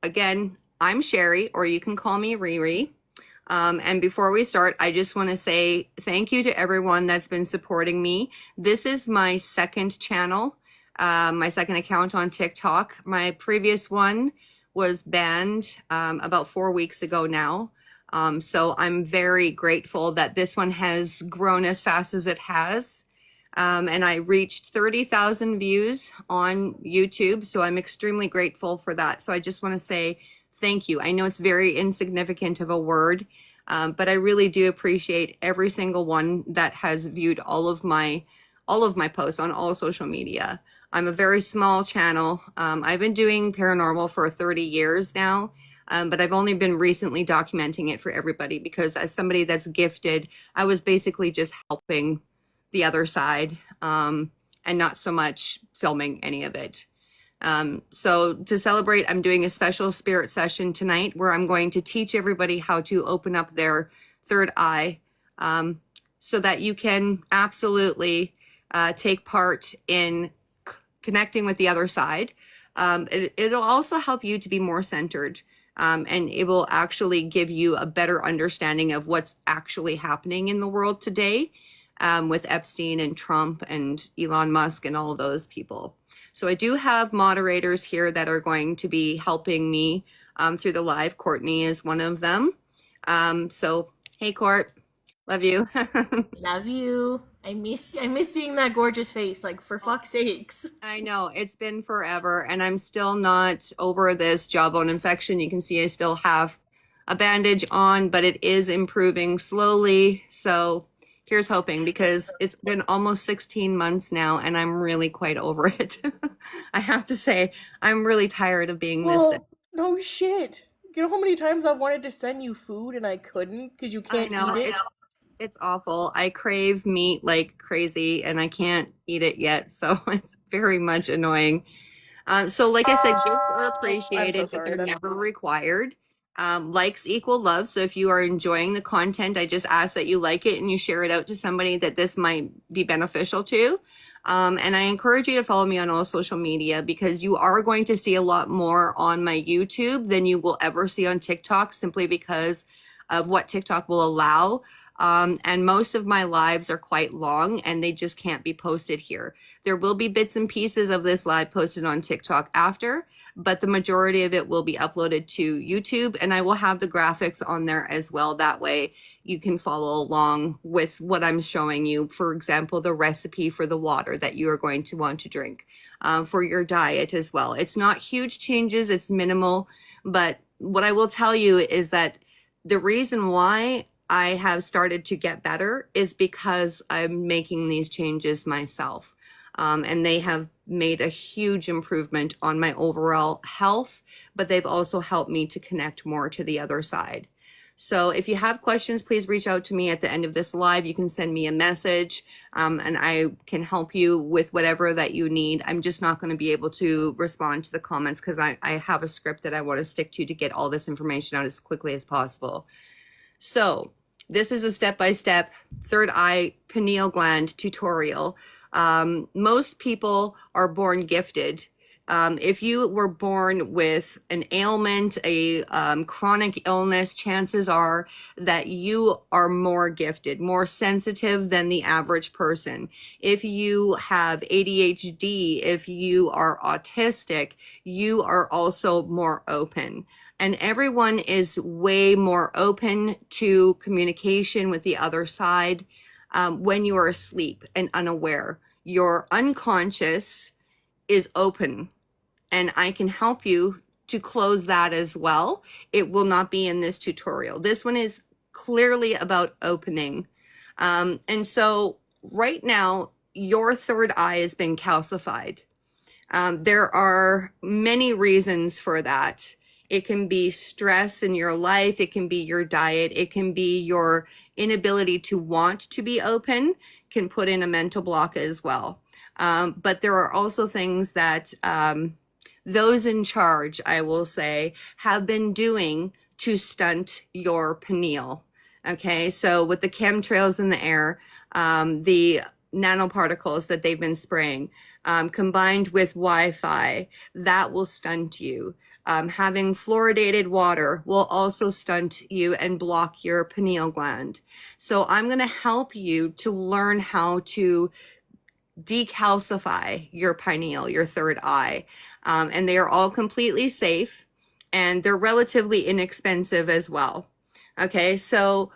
again, I'm Sherry, or you can call me Riri. And before we start, I just want to say thank you to everyone that's been supporting me. This is my second channel, my second account on TikTok. My previous one was banned about 4 weeks ago now. So I'm very grateful that this one has grown as fast as it has. And I reached 30,000 views on YouTube. So I'm extremely grateful for that. So I just want to say thank you. I know it's very insignificant of a word, but I really do appreciate every single one that has viewed all of my posts on all social media. I'm a very small channel. I've been doing paranormal for 30 years now, but I've only been recently documenting it for everybody because as somebody that's gifted, I was basically just helping the other side and not so much filming any of it. So to celebrate, I'm doing a special spirit session tonight where I'm going to teach everybody how to open up their third eye so that you can absolutely take part in connecting with the other side. It'll also help you to be more centered, and it will actually give you a better understanding of what's actually happening in the world today with Epstein and Trump and Elon Musk and all of those people. So I do have moderators here that are going to be helping me through the live. Courtney is one of them. So hey, Court, love you. Love you. I miss seeing that gorgeous face, like for fuck's sakes. I know, it's been forever and I'm still not over this jawbone infection. You can see I still have a bandage on, but it is improving slowly. So here's hoping, because it's been almost 16 months now and I'm really quite over it. I have to say, I'm really tired of being this sick. No shit. You know how many times I wanted to send you food and I couldn't because you can't eat it? It's awful. I crave meat like crazy and I can't eat it yet. So it's very much annoying. So like I said, gifts are appreciated, but they're never required. Likes equal love. So if you are enjoying the content, I just ask that you like it and you share it out to somebody that this might be beneficial to. And I encourage you to follow me on all social media because you are going to see a lot more on my YouTube than you will ever see on TikTok, simply because of what TikTok will allow. And most of my lives are quite long and they just can't be posted here. There will be bits and pieces of this live posted on TikTok after, but the majority of it will be uploaded to YouTube, and I will have the graphics on there as well. That way you can follow along with what I'm showing you. For example, the recipe for the water that you are going to want to drink, for your diet as well. It's not huge changes, it's minimal, but what I will tell you is that the reason why I have started to get better is because I'm making these changes myself. And they have made a huge improvement on my overall health, but they've also helped me to connect more to the other side. So if you have questions, please reach out to me at the end of this live. You can send me a message, and I can help you with whatever that you need. I'm just not going to be able to respond to the comments because I have a script that I want to stick to get all this information out as quickly as possible. So this is a step-by-step third eye pineal gland tutorial. Most people are born gifted. If you were born with an ailment, a chronic illness, chances are that you are more gifted, more sensitive than the average person. If you have ADHD, if you are autistic, you are also more open. And everyone is way more open to communication with the other side when you are asleep and unaware. Your unconscious is open, and I can help you to close that as well. It will not be in this tutorial. This one is clearly about opening. And so right now, your third eye has been calcified. There are many reasons for that. It can be stress in your life. It can be your diet. It can be your inability to want to be open, can put in a mental block as well. But there are also things that those in charge, I will say, have been doing to stunt your pineal. Okay, so with the chemtrails in the air, the nanoparticles that they've been spraying, combined with Wi-Fi, that will stunt you. Having fluoridated water will also stunt you and block your pineal gland. So I'm going to help you to learn how to decalcify your pineal, your third eye. And they are all completely safe, and they're relatively inexpensive as well. Okay, so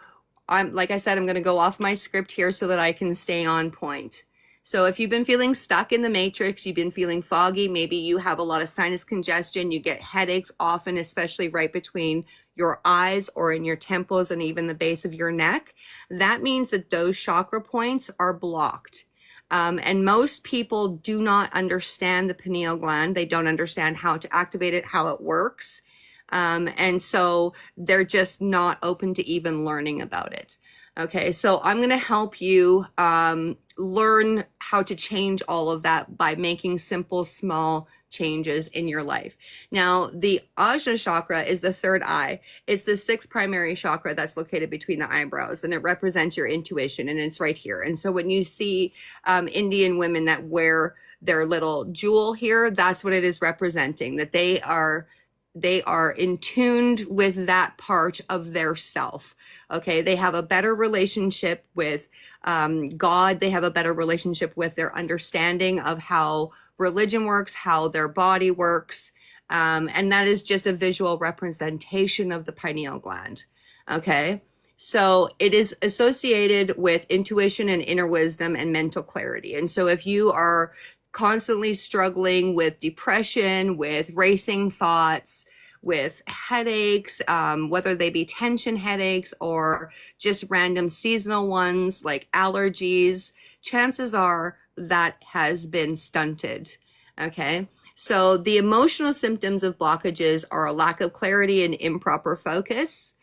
like I said, I'm going to go off my script here so that I can stay on point. So if you've been feeling stuck in the matrix, you've been feeling foggy, maybe you have a lot of sinus congestion, you get headaches often, especially right between your eyes or in your temples and even the base of your neck, that means that those chakra points are blocked. And most people do not understand the pineal gland. They don't understand how to activate it, how it works. And so they're just not open to even learning about it. Okay, so I'm going to help you learn how to change all of that by making simple, small changes in your life. Now, the Ajna chakra is the third eye. It's the sixth primary chakra that's located between the eyebrows, and it represents your intuition, and it's right here. And so when you see Indian women that wear their little jewel here, that's what it is representing, that they are in tuned with that part of their self. Okay, they have a better relationship with God. They have a better relationship with their understanding of how religion works, how their body works. And that is just a visual representation of the pineal gland. Okay, so it is associated with intuition and inner wisdom and mental clarity. And so if you are constantly struggling with depression, with racing thoughts, with headaches, whether they be tension headaches or just random seasonal ones like allergies, chances are that has been stunted. Okay, so the emotional symptoms of blockages are a lack of clarity and improper focus,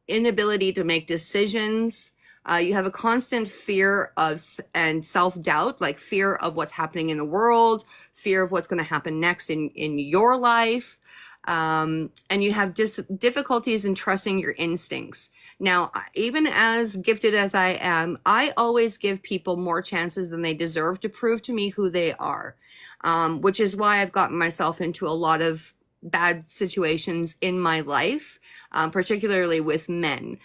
inability to make decisions. You have a constant fear of and self-doubt, like fear of what's happening in the world, fear of what's going to happen next in your life. And you have difficulties in trusting your instincts. Now, even as gifted as I am, I always give people more chances than they deserve to prove to me who they are, which is why I've gotten myself into a lot of bad situations in my life, particularly with men,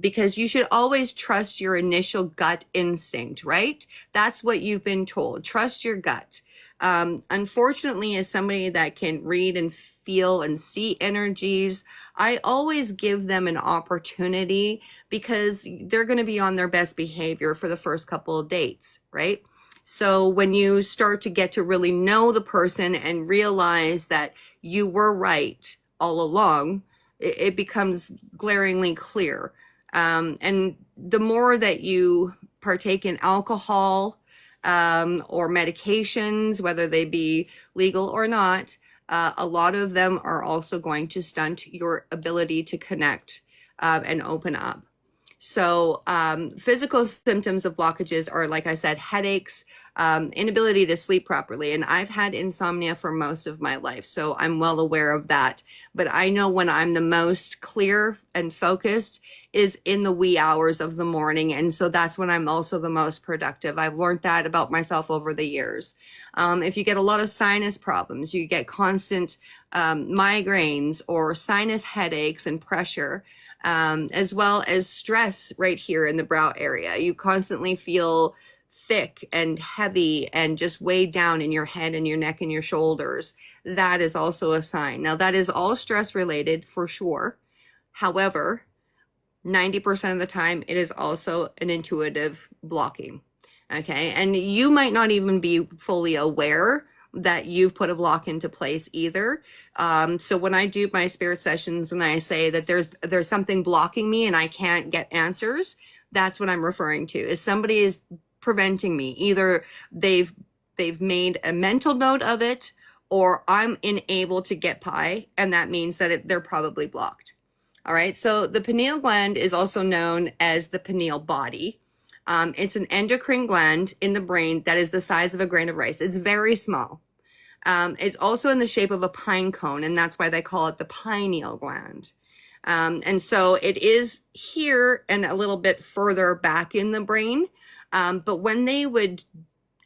because you should always trust your initial gut instinct, right? That's what you've been told. Trust your gut. Unfortunately, as somebody that can read and feel and see energies, I always give them an opportunity because they're going to be on their best behavior for the first couple of dates, right? So when you start to get to really know the person and realize that you were right all along, it becomes glaringly clear. And the more that you partake in alcohol or medications, whether they be legal or not, a lot of them are also going to stunt your ability to connect and open up. So physical symptoms of blockages are, like I said, headaches, inability to sleep properly. And I've had insomnia for most of my life, so I'm well aware of that. But I know when I'm the most clear and focused is in the wee hours of the morning. And so that's when I'm also the most productive. I've learned that about myself over the years. If you get a lot of sinus problems, you get constant migraines or sinus headaches and pressure, as well as stress right here in the brow area. You constantly feel thick and heavy and just weighed down in your head and your neck and your shoulders. That is also a sign. Now, that is all stress related for sure. However, 90% of the time, it is also an intuitive blocking. Okay, and you might not even be fully aware that you've put a block into place either. So when I do my spirit sessions and I say that there's something blocking me and I can't get answers, that's what I'm referring to, is somebody is preventing me. Either they've made a mental note of it, or I'm unable to get pie, and that means that they're probably blocked. All right, so the pineal gland is also known as the pineal body. It's an endocrine gland in the brain that is the size of a grain of rice. It's very small. It's also in the shape of a pine cone, and that's why they call it the pineal gland. And so it is here and a little bit further back in the brain. But when they would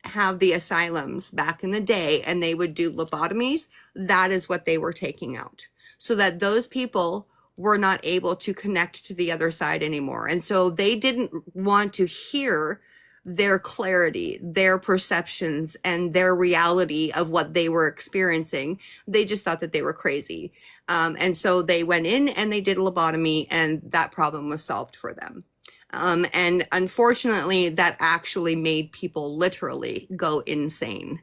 have the asylums back in the day and they would do lobotomies, that is what they were taking out, so that those people were not able to connect to the other side anymore. And so they didn't want to hear their clarity, their perceptions, and their reality of what they were experiencing. They just thought that they were crazy. And so they went in and they did a lobotomy, and that problem was solved for them. And unfortunately, that actually made people literally go insane.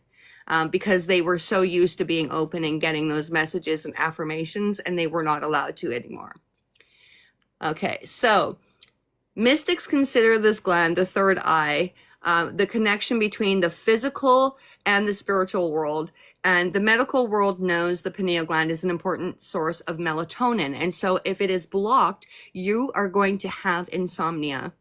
Because they were so used to being open and getting those messages and affirmations, and they were not allowed to anymore. Okay, so mystics consider this gland, the third eye, the connection between the physical and the spiritual world. And the medical world knows the pineal gland is an important source of melatonin. And so if it is blocked, you are going to have insomnia.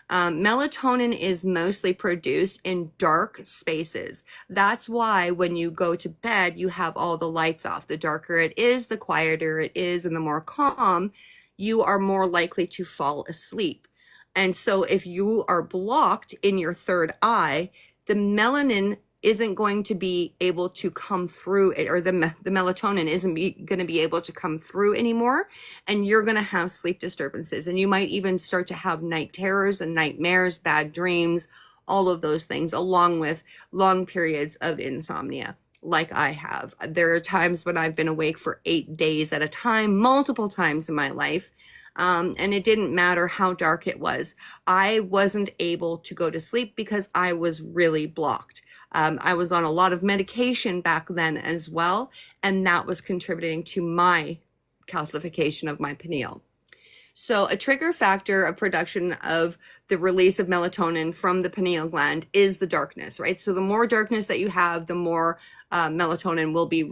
Melatonin is mostly produced in dark spaces. That's why when you go to bed, you have all the lights off. The darker it is, the quieter it is, and the more calm, you are more likely to fall asleep. And so if you are blocked in your third eye, the melanin isn't going to be able to come through it, or the melatonin isn't going to be able to come through anymore, and you're going to have sleep disturbances, and you might even start to have night terrors and nightmares, bad dreams, all of those things, along with long periods of insomnia like I have. There are times when I've been awake for 8 days at a time, multiple times in my life. And it didn't matter how dark it was. I wasn't able to go to sleep because I was really blocked. I was on a lot of medication back then as well, and that was contributing to my calcification of my pineal. So a trigger factor of production of the release of melatonin from the pineal gland is the darkness, right? So the more darkness that you have, the more melatonin will be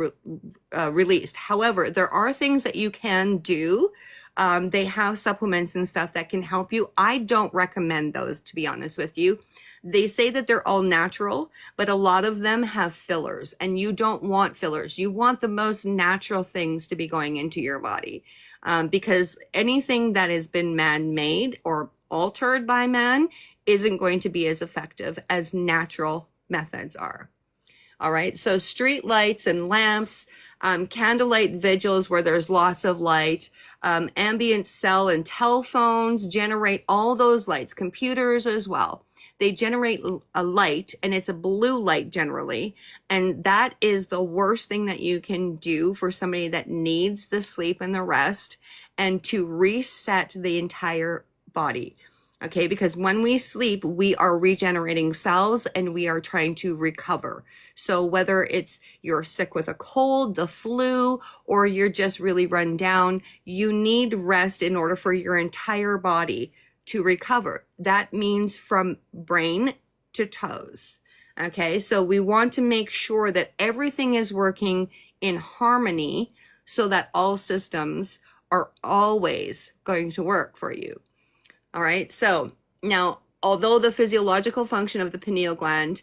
released. However, there are things that you can do. They have supplements and stuff that can help you. I don't recommend those, to be honest with you. They say that they're all natural, but a lot of them have fillers, and you don't want fillers. You want the most natural things to be going into your body, because anything that has been man-made or altered by man isn't going to be as effective as natural methods are. All right, so street lights and lamps, candlelight vigils where there's lots of light, ambient cell and telephones generate all those lights, computers as well. They generate a light, and it's a blue light generally, and that is the worst thing that you can do for somebody that needs the sleep and the rest and to reset the entire body. Okay, because when we sleep, we are regenerating cells and we are trying to recover. So whether it's you're sick with a cold, the flu, or you're just really run down, you need rest in order for your entire body to recover. That means from brain to toes. Okay, so we want to make sure that everything is working in harmony so that all systems are always going to work for you. All right, so now, although the physiological function of the pineal gland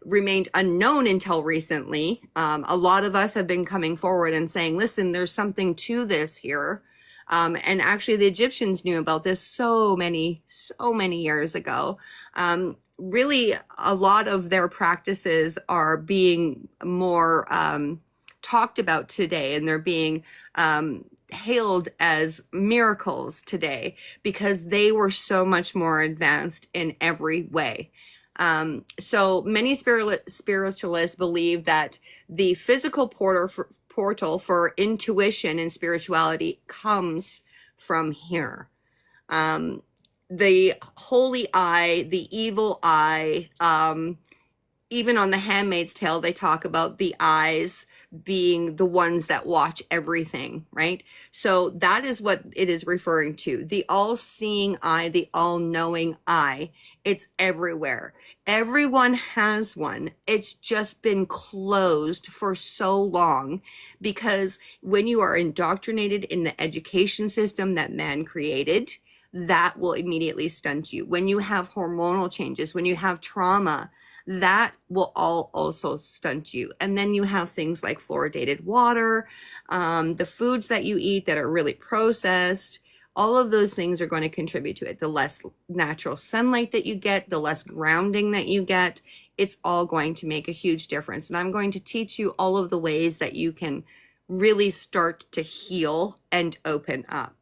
remained unknown until recently, a lot of us have been coming forward and saying, listen, there's something to this here. And actually the Egyptians knew about this so many years ago. Really, a lot of their practices are being more talked about today, and they're being hailed as miracles today because they were so much more advanced in every way. So many spiritualists believe that the physical portal for intuition and spirituality comes from here. The holy eye, the evil eye, even on The Handmaid's Tale, they talk about the eyes being the ones that watch everything, right? So that is what it is referring to. The all-seeing eye, the all-knowing eye. It's everywhere. Everyone has one. It's just been closed for so long because when you are indoctrinated in the education system that man created, that will immediately stunt you. When you have hormonal changes, when you have trauma, that will all also stunt you. And then you have things like fluoridated water, the foods that you eat that are really processed, all of those things are going to contribute to it. The less natural sunlight that you get, the less grounding that you get, it's all going to make a huge difference. And I'm going to teach you all of the ways that you can really start to heal and open up.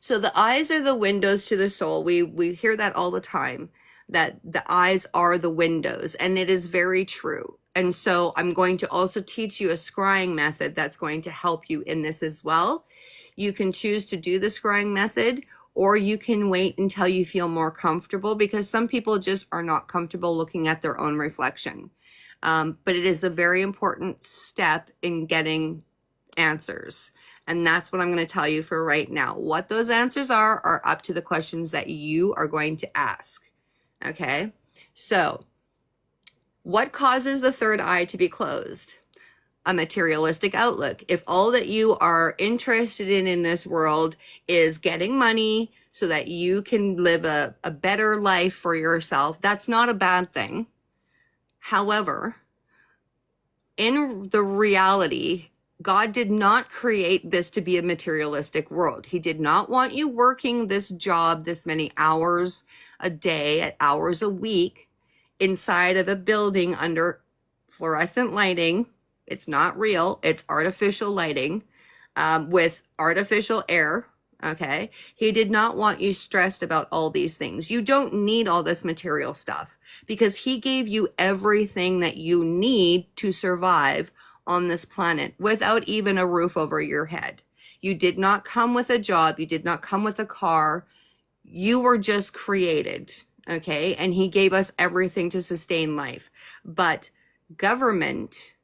So the eyes are the windows to the soul. We hear that all the time, that the eyes are the windows, and it is very true. And so I'm going to also teach you a scrying method that's going to help you in this as well. You can choose to do the scrying method, or you can wait until you feel more comfortable, because some people just are not comfortable looking at their own reflection. But it is a very important step in getting answers. And that's what I'm going to tell you for right now. What those answers are up to the questions that you are going to ask. Okay? So, what causes the third eye to be closed? A materialistic outlook. If all that you are interested in this world is getting money so that you can live a better life for yourself, that's not a bad thing. However, in the reality, God did not create this to be a materialistic world. He did not want you working this job this many hours a day, hours a week, inside of a building under fluorescent lighting. It's not real. It's artificial lighting with artificial air. Okay. He did not want you stressed about all these things. You don't need all this material stuff, because he gave you everything that you need to survive on this planet without even a roof over your head. You did not come with a job. You did not come with a car. You were just created. Okay. And he gave us everything to sustain life. But government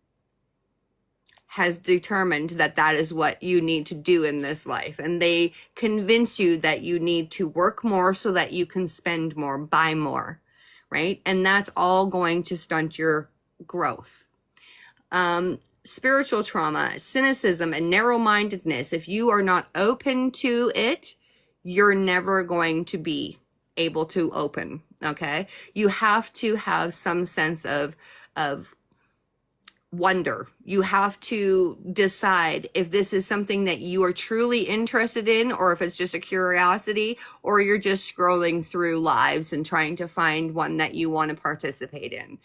has determined that that is what you need to do in this life. And they convince you that you need to work more so that you can spend more, buy more, right? And that's all going to stunt your growth. Spiritual trauma, cynicism, and narrow-mindedness, if you are not open to it, you're never going to be able to open, okay? You have to have some sense of wonder. You have to decide if this is something that you are truly interested in, or if it's just a curiosity, or you're just scrolling through lives and trying to find one that you want to participate in.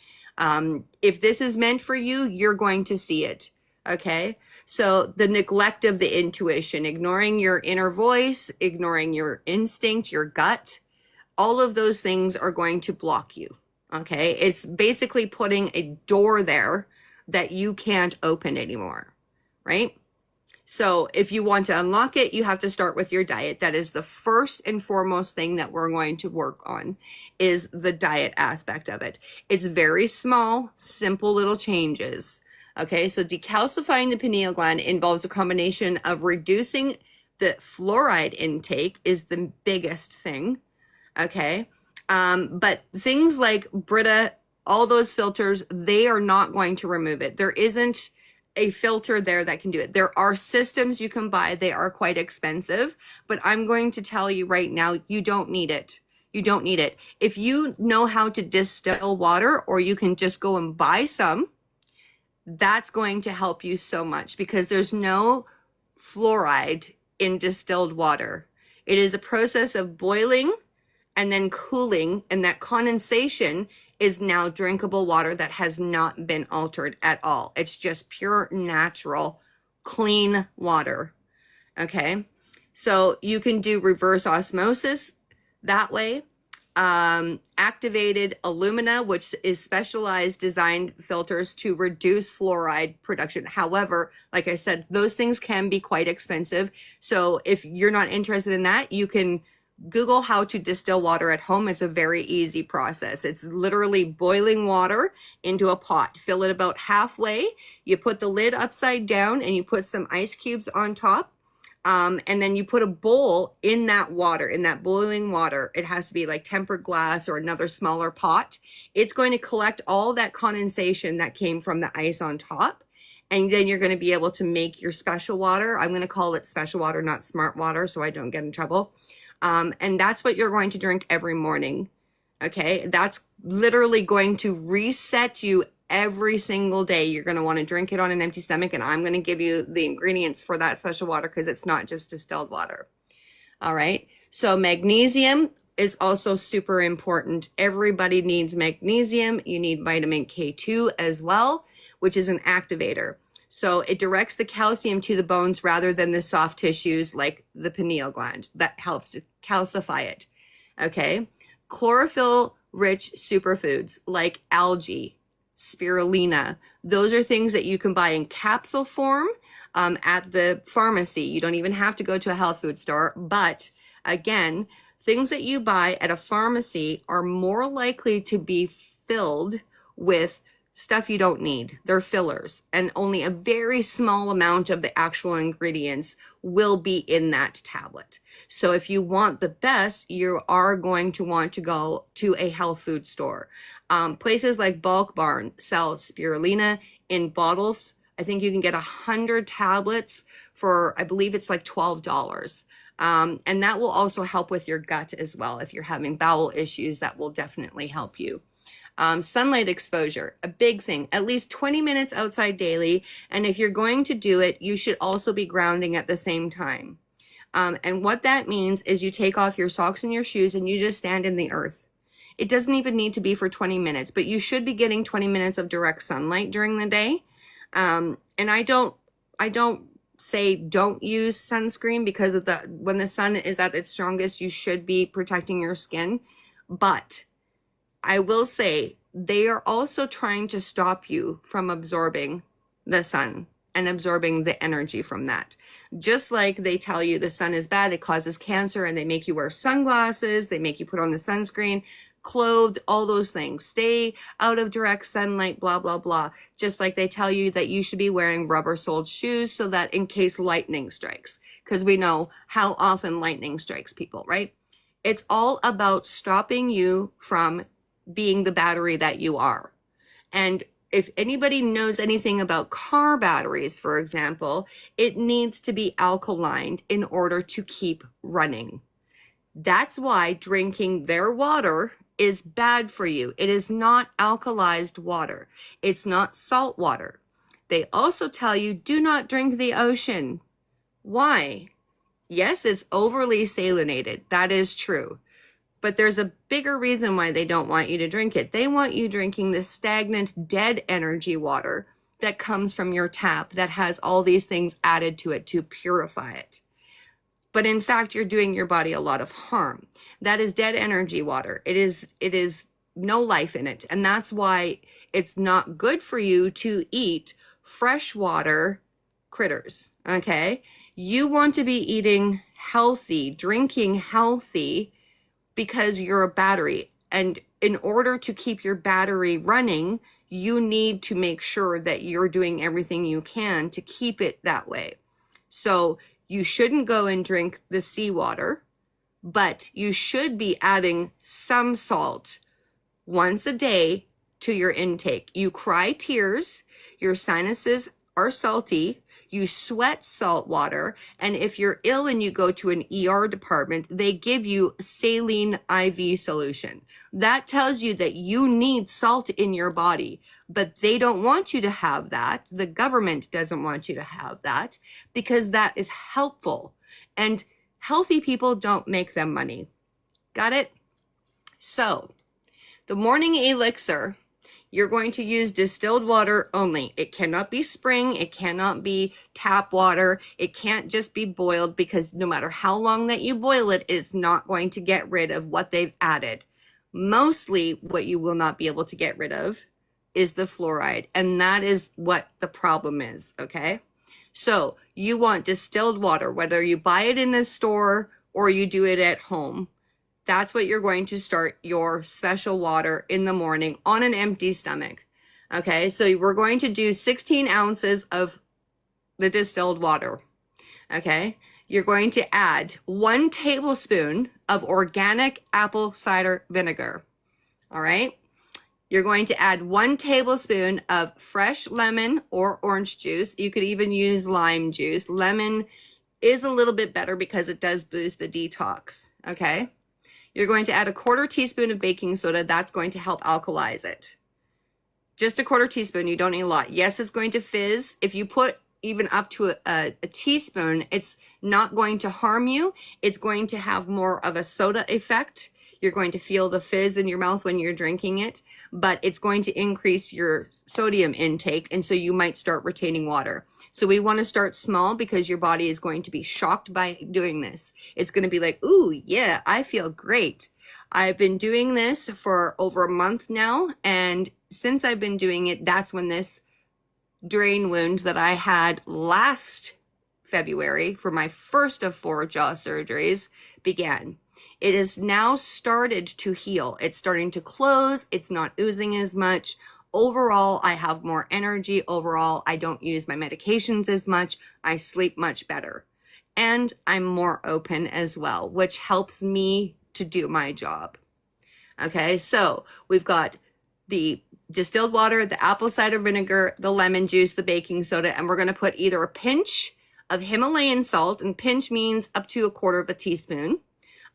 If this is meant for you, you're going to see it. Okay. So the neglect of the intuition, ignoring your inner voice, ignoring your instinct, your gut, all of those things are going to block you. Okay. It's basically putting a door there that you can't open anymore, right? So if you want to unlock it, you have to start with your diet. That is the first and foremost thing that we're going to work on, is the diet aspect of it. It's very small, simple little changes. Okay, so decalcifying the pineal gland involves a combination of reducing the fluoride intake is the biggest thing. Okay, but things like Brita, all those filters, they are not going to remove it. There isn't a filter there that can do it. There are systems you can buy. They are quite expensive, but I'm going to tell you right now, you don't need it. You don't need it. If you know how to distill water, or you can just go and buy some, that's going to help you so much, because there's no fluoride in distilled water. It is a process of boiling and then cooling, and that condensation is now drinkable water that has not been altered at all. It's just pure, natural, clean water. Okay, so you can do reverse osmosis that way. Activated alumina, which is specialized designed filters to reduce fluoride production. However, like I said, those things can be quite expensive. So if you're not interested in that, you can Google how to distill water at home. It's a very easy process. It's literally boiling water into a pot. Fill it about halfway. You put the lid upside down and you put some ice cubes on top. And then you put a bowl in that water, in that boiling water. It has to be like tempered glass or another smaller pot. It's going to collect all that condensation that came from the ice on top. And then you're going to be able to make your special water. I'm going to call it special water, not smart water, so I don't get in trouble. And that's what you're going to drink every morning. Okay. That's literally going to reset you every single day. You're going to want to drink it on an empty stomach. And I'm going to give you the ingredients for that special water, because it's not just distilled water. All right. So magnesium, is also super important. Everybody needs magnesium. You need vitamin K2 as well, which is an activator. So it directs the calcium to the bones rather than the soft tissues like the pineal gland. That helps to calcify it. Okay. Chlorophyll-rich superfoods like algae, spirulina. Those are things that you can buy in capsule form at the pharmacy. You don't even have to go to a health food store. But again, things that you buy at a pharmacy are more likely to be filled with stuff you don't need. They're fillers, and only a very small amount of the actual ingredients will be in that tablet. So if you want the best, you are going to want to go to a health food store. Places like Bulk Barn sell spirulina in bottles. I think you can get 100 tablets for, I believe it's like $12. And that will also help with your gut as well. If you're having bowel issues, that will definitely help you. Sunlight exposure, a big thing, at least 20 minutes outside daily. And if you're going to do it, you should also be grounding at the same time. And what that means is you take off your socks and your shoes and you just stand in the earth. It doesn't even need to be for 20 minutes, but you should be getting 20 minutes of direct sunlight during the day. And I don't say don't use sunscreen because of when the sun is at its strongest, you should be protecting your skin. But I will say they are also trying to stop you from absorbing the sun and absorbing the energy from that. Just like they tell you the sun is bad, it causes cancer, and they make you wear sunglasses, they make you put on the sunscreen, clothed, all those things. Stay out of direct sunlight, blah, blah, blah. Just like they tell you that you should be wearing rubber-soled shoes so that in case lightning strikes, because we know how often lightning strikes people, right? It's all about stopping you from being the battery that you are. And if anybody knows anything about car batteries, for example, it needs to be alkalined in order to keep running. That's why drinking their water is bad for you. It is not alkalized water. It's not salt water. They also tell you do not drink the ocean. Why? Yes, it's overly salinated. That is true. But there's a bigger reason why they don't want you to drink it. They want you drinking the stagnant, dead energy water that comes from your tap that has all these things added to it to purify it. But in fact, you're doing your body a lot of harm. That is dead energy water. It is no life in it. And that's why it's not good for you to eat freshwater critters, okay? You want to be eating healthy, drinking healthy, because you're a battery. And in order to keep your battery running, you need to make sure that you're doing everything you can to keep it that way. So you shouldn't go and drink the seawater, but you should be adding some salt once a day to your intake. You cry tears, your sinuses are salty, you sweat salt water, and if you're ill and you go to an ER department, they give you saline IV solution. That tells you that you need salt in your body, but they don't want you to have that. The government doesn't want you to have that because that is helpful, and healthy people don't make them money. Got it? So the morning elixir, you're going to use distilled water only. It cannot be spring. It cannot be tap water. It can't just be boiled, because no matter how long that you boil it, it's not going to get rid of what they've added. Mostly what you will not be able to get rid of is the fluoride. And that is what the problem is, okay? So you want distilled water, whether you buy it in a store or you do it at home. That's what you're going to start your special water in the morning on an empty stomach. Okay, so we're going to do 16 ounces of the distilled water. Okay, you're going to add 1 tablespoon of organic apple cider vinegar. All right, you're going to add 1 tablespoon of fresh lemon or orange juice. You could even use lime juice. Lemon is a little bit better because it does boost the detox. Okay. You're going to add 1/4 teaspoon of baking soda. That's going to help alkalize it. Just 1/4 teaspoon. You don't need a lot. Yes, it's going to fizz. If you put even up to a teaspoon, it's not going to harm you. It's going to have more of a soda effect. You're going to feel the fizz in your mouth when you're drinking it, but it's going to increase your sodium intake, and so you might start retaining water. So we want to start small because your body is going to be shocked by doing this. It's going to be like, ooh, yeah, I feel great. I've been doing this for over a month now, and since I've been doing it, that's when this drain wound that I had last February for my first of 4 jaw surgeries began. It has now started to heal. It's starting to close. It's not oozing as much. Overall, I have more energy. Overall, I don't use my medications as much. I sleep much better. And I'm more open as well, which helps me to do my job. Okay, so we've got the distilled water, the apple cider vinegar, the lemon juice, the baking soda, and we're going to put either a pinch of Himalayan salt, and pinch means up to 1/4 teaspoon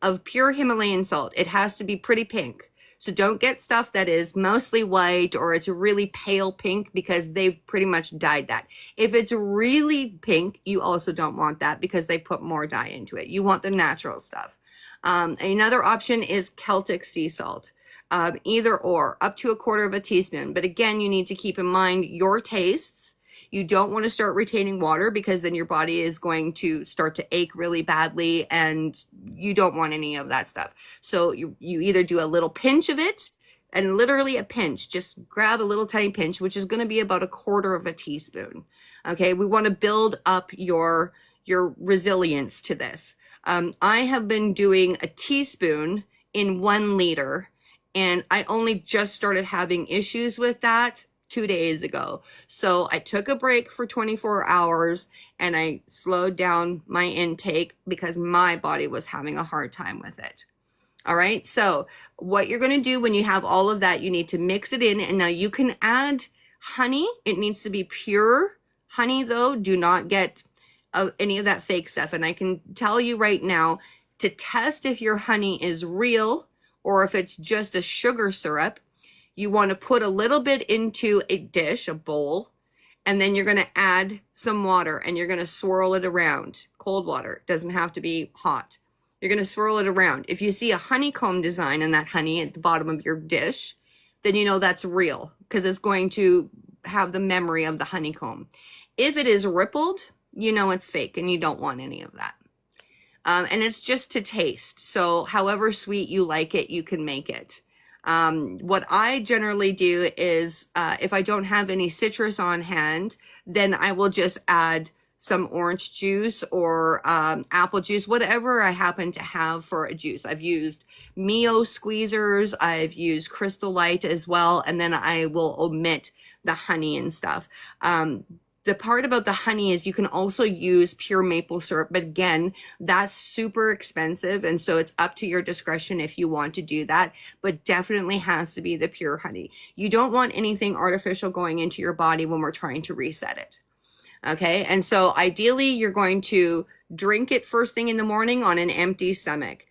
of pure Himalayan salt. It has to be pretty pink. So don't get stuff that is mostly white or it's a really pale pink, because they've pretty much dyed that. If it's really pink, you also don't want that because they put more dye into it. You want the natural stuff. Another option is Celtic sea salt. Either or, up to 1/4 teaspoon. But again, you need to keep in mind your tastes. You don't want to start retaining water because then your body is going to start to ache really badly, and you don't want any of that stuff. So you either do a little pinch of it, and literally a pinch, just grab a little tiny pinch, which is going to be about 1/4 teaspoon. Okay, we want to build up your resilience to this. I have been doing a teaspoon in 1 liter, and I only just started having issues with that 2 days ago. So I took a break for 24 hours and I slowed down my intake because my body was having a hard time with it. All right. So what you're going to do when you have all of that, you need to mix it in. And now you can add honey. It needs to be pure honey though. Do not get any of that fake stuff. And I can tell you right now, to test if your honey is real or if it's just a sugar syrup, you want to put a little bit into a dish, a bowl, and then you're going to add some water and you're going to swirl it around. Cold water, it doesn't have to be hot. You're going to swirl it around. If you see a honeycomb design in that honey at the bottom of your dish, then you know that's real because it's going to have the memory of the honeycomb. If it is rippled, you know it's fake and you don't want any of that. And it's just to taste. So however sweet you like it, you can make it. What I generally do is if I don't have any citrus on hand, then I will just add some orange juice or apple juice, whatever I happen to have for a juice. I've used Mio squeezers, I've used Crystal Light as well, and then I will omit the honey and stuff. The part about the honey is you can also use pure maple syrup, but again, that's super expensive. And so it's up to your discretion if you want to do that, but definitely has to be the pure honey. You don't want anything artificial going into your body when we're trying to reset it. Okay. And so ideally you're going to drink it first thing in the morning on an empty stomach.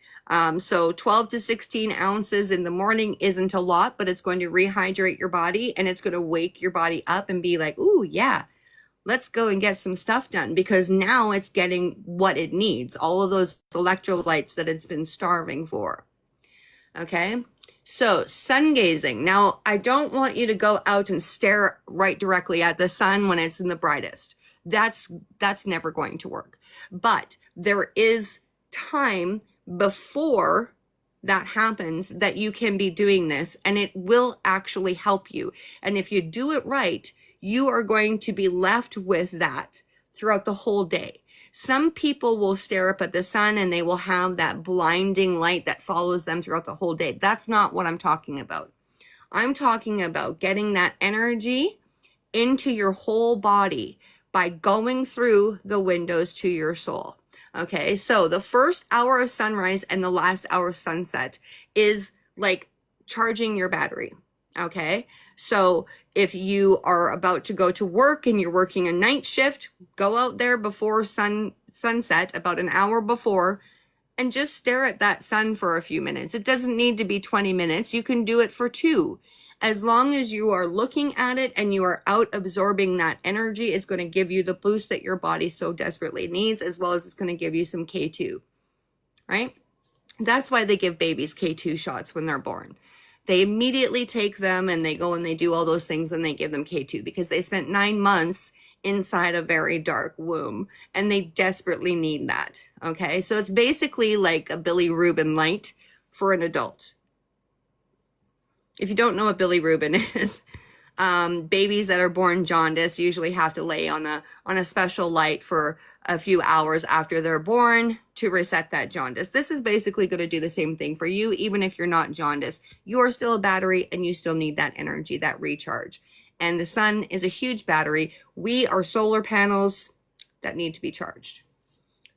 So 12 to 16 ounces in the morning isn't a lot, but it's going to rehydrate your body and it's going to wake your body up and be like, ooh, yeah. Let's go and get some stuff done, because now it's getting what it needs, all of those electrolytes that it's been starving for. Okay, so sun gazing. Now, I don't want you to go out and stare right directly at the sun when it's in the brightest. That's never going to work. But there is time before that happens that you can be doing this, and it will actually help you. And if you do it right, you are going to be left with that throughout the whole day. Some people will stare up at the sun and they will have that blinding light that follows them throughout the whole day. That's not what I'm talking about. I'm talking about getting that energy into your whole body by going through the windows to your soul. Okay, so the first hour of sunrise and the last hour of sunset is like charging your battery. Okay, so if you are about to go to work and you're working a night shift, go out there before sunset, about an hour before, and just stare at that sun for a few minutes. It doesn't need to be 20 minutes. You can do it for 2. As long as you are looking at it and you are out absorbing that energy, it's going to give you the boost that your body so desperately needs, as well as it's going to give you some K2, right? That's why they give babies K2 shots when they're born. They immediately take them and they go and they do all those things and they give them K2 because they spent 9 months inside a very dark womb and they desperately need that. Okay, so it's basically like a Bilirubin light for an adult. If you don't know what bilirubin is, babies that are born jaundiced usually have to lay on a special light for a few hours after they're born to reset that jaundice. This is basically going to do the same thing for you, even if you're not jaundiced. You're still a battery and you still need that energy, that recharge. And the sun is a huge battery. We are solar panels that need to be charged.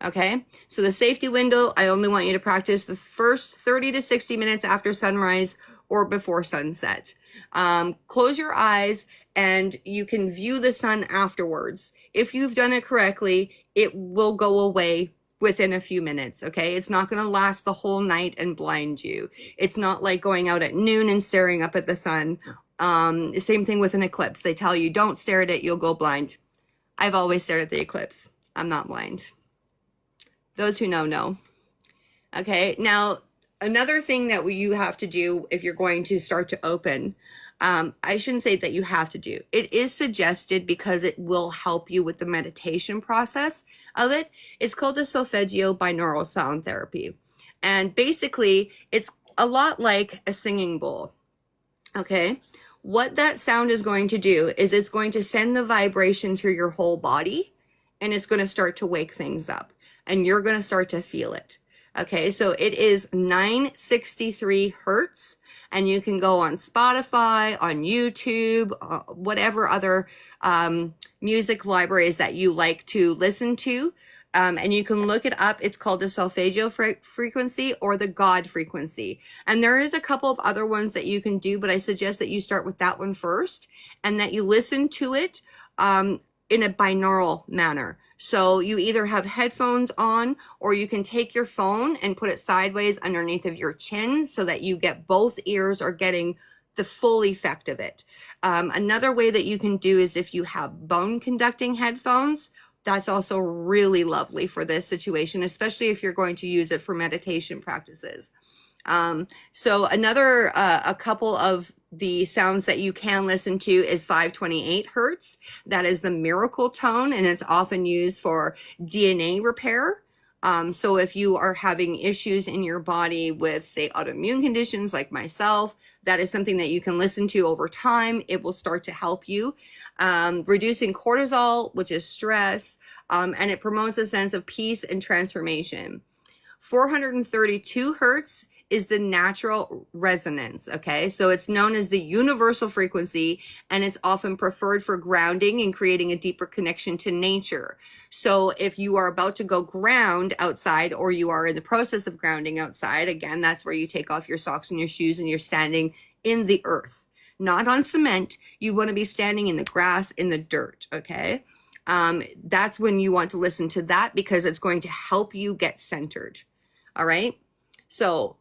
Okay, so the safety window, I only want you to practice the first 30 to 60 minutes after sunrise or before sunset. Close your eyes and you can view the sun afterwards. If you've done it correctly, it will go away within a few minutes, okay? It's not going to last the whole night and blind you. It's not like going out at noon and staring up at the sun. Same thing with an eclipse. They tell you don't stare at it, you'll go blind. I've always stared at the eclipse. I'm not blind. Those who know, know. Okay, now another thing that you have to do if you're going to start to open, I shouldn't say that you have to do. It is suggested because it will help you with the meditation process of it. It's called a Solfeggio binaural sound therapy. And basically, it's a lot like a singing bowl. Okay, what that sound is going to do is it's going to send the vibration through your whole body and it's going to start to wake things up and you're going to start to feel it. Okay, so it is 963 hertz and you can go on Spotify, on YouTube, whatever other music libraries that you like to listen to. And you can look it up. It's called the Solfeggio frequency or the God frequency. And there is a couple of other ones that you can do, but I suggest that you start with that one first and that you listen to it in a binaural manner. So you either have headphones on or you can take your phone and put it sideways underneath of your chin so that you get both ears are getting the full effect of it. Another way that you can do is if you have bone conducting headphones, that's also really lovely for this situation, especially if you're going to use it for meditation practices. So another, a couple of the sounds that you can listen to is 528 hertz. That is the miracle tone, and it's often used for DNA repair. So if you are having issues in your body with, say, autoimmune conditions like myself, that is something that you can listen to over time. It will start to help you. Reducing cortisol, which is stress, and it promotes a sense of peace and transformation. 432 hertz is the natural resonance, okay? So it's known as the universal frequency, and it's often preferred for grounding and creating a deeper connection to nature. So if you are about to go ground outside or you are in the process of grounding outside, again, that's where you take off your socks and your shoes and you're standing in the earth, not on cement. You want to be standing in the grass, in the dirt, okay? That's when you want to listen to that because it's going to help you get centered, all right? So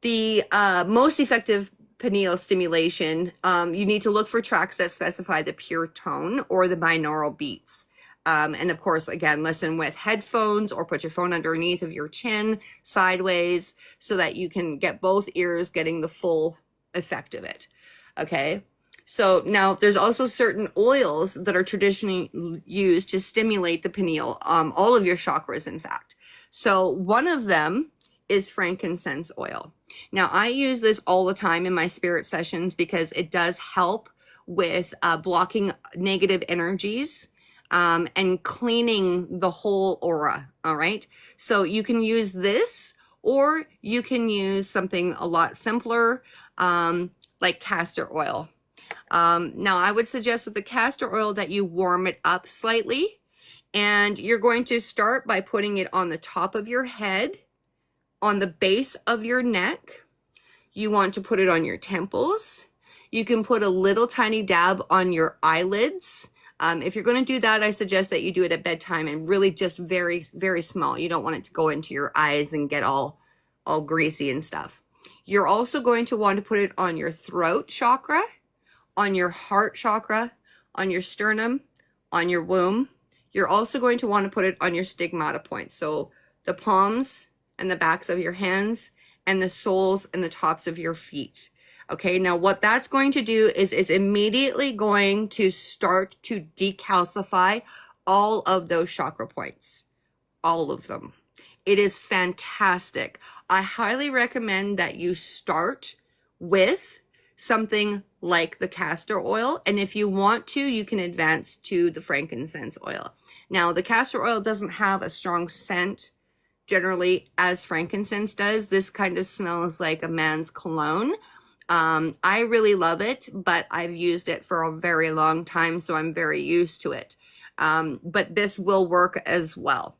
the most effective pineal stimulation, you need to look for tracks that specify the pure tone or the binaural beats. And of course, again, listen with headphones or put your phone underneath of your chin sideways so that you can get both ears getting the full effect of it. Okay. So now there's also certain oils that are traditionally used to stimulate the pineal, all of your chakras, in fact. So one of them is frankincense oil. Now, I use this all the time in my spirit sessions because it does help with blocking negative energies and cleaning the whole aura, all right? So you can use this or you can use something a lot simpler like castor oil. Now, I would suggest with the castor oil that you warm it up slightly, and you're going to start by putting it on the top of your head, on the base of your neck. You want to put it on your temples. You can put a little tiny dab on your eyelids. If you're going to do that, I suggest that you do it at bedtime and really just very, very small. You don't want it to go into your eyes and get all greasy and stuff. You're also going to want to put it on your throat chakra, on your heart chakra, on your sternum, on your womb. You're also going to want to put it on your stigmata points. So the palms and the backs of your hands and the soles and the tops of your feet. Okay, now what that's going to do is it's immediately going to start to decalcify all of those chakra points, all of them. It is fantastic. I highly recommend that you start with something like the castor oil. And if you want to, you can advance to the frankincense oil. Now, the castor oil doesn't have a strong scent generally as frankincense does. This kind of smells like a man's cologne. I really love it, but I've used it for a very long time, so I'm very used to it. But this will work as well.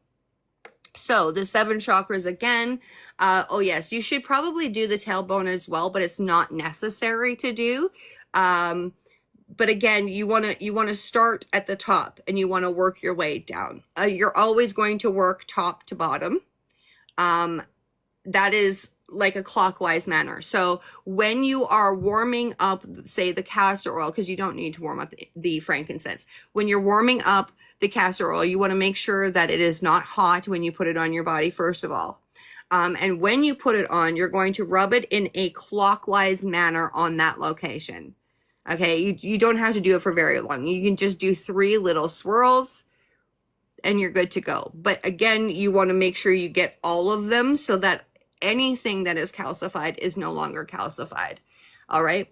So the 7 chakras again, oh yes, you should probably do the tailbone as well, but it's not necessary to do. But again, you want to start at the top and you want to work your way down. You're always going to work top to bottom. That is like a clockwise manner. So when you are warming up, say the castor oil, because you don't need to warm up the frankincense. When you're warming up the castor oil, you want to make sure that it is not hot when you put it on your body, first of all. And when you put it on, you're going to rub it in a clockwise manner on that location. Okay, you don't have to do it for very long. You can just do 3 little swirls and you're good to go. But again, you want to make sure you get all of them so that anything that is calcified is no longer calcified. All right.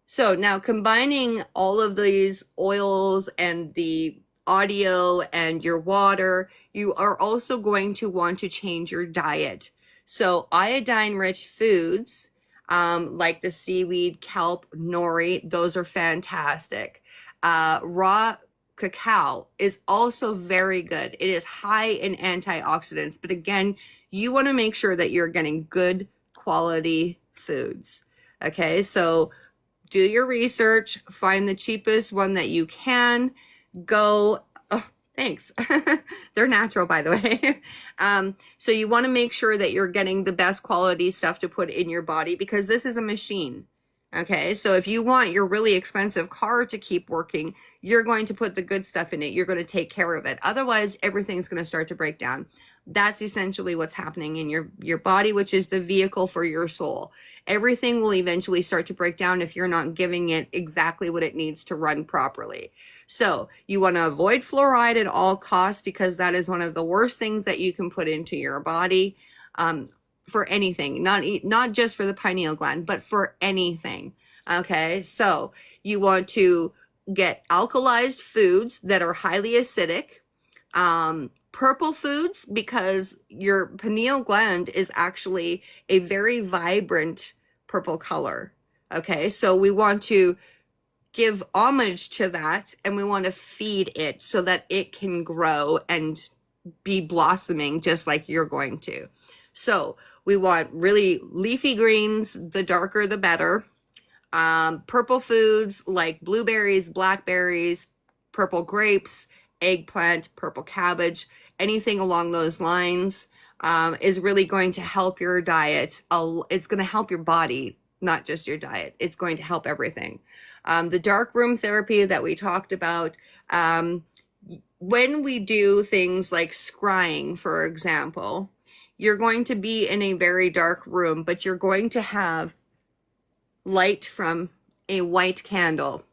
So now combining all of these oils and the audio and your water, you are also going to want to change your diet. So iodine-rich foods, like the seaweed, kelp, nori, those are fantastic. Raw cacao is also very good. It is high in antioxidants, but again, you want to make sure that you're getting good quality foods. Okay, so do your research, find the cheapest one that you can. Go, oh, thanks. They're natural, by the way. So you want to make sure that you're getting the best quality stuff to put in your body because this is a machine. Okay, so if you want your really expensive car to keep working, you're going to put the good stuff in it. You're going to take care of it. Otherwise, everything's going to start to break down. That's essentially what's happening in your body, which is the vehicle for your soul. Everything will eventually start to break down if you're not giving it exactly what it needs to run properly. So you want to avoid fluoride at all costs because that is one of the worst things that you can put into your body. For anything, not just for the pineal gland, but for anything. Okay, so you want to get alkalized foods that are highly acidic, purple foods, because your pineal gland is actually a very vibrant purple color. Okay, so we want to give homage to that and we want to feed it so that it can grow and be blossoming just like you're going to. So we want really leafy greens, the darker the better. Purple foods like blueberries, blackberries, purple grapes, eggplant, purple cabbage, anything along those lines is really going to help your diet. It's going to help your body, not just your diet. It's going to help everything. The dark room therapy that we talked about, when we do things like scrying, for example, you're going to be in a very dark room, but you're going to have light from a white candle.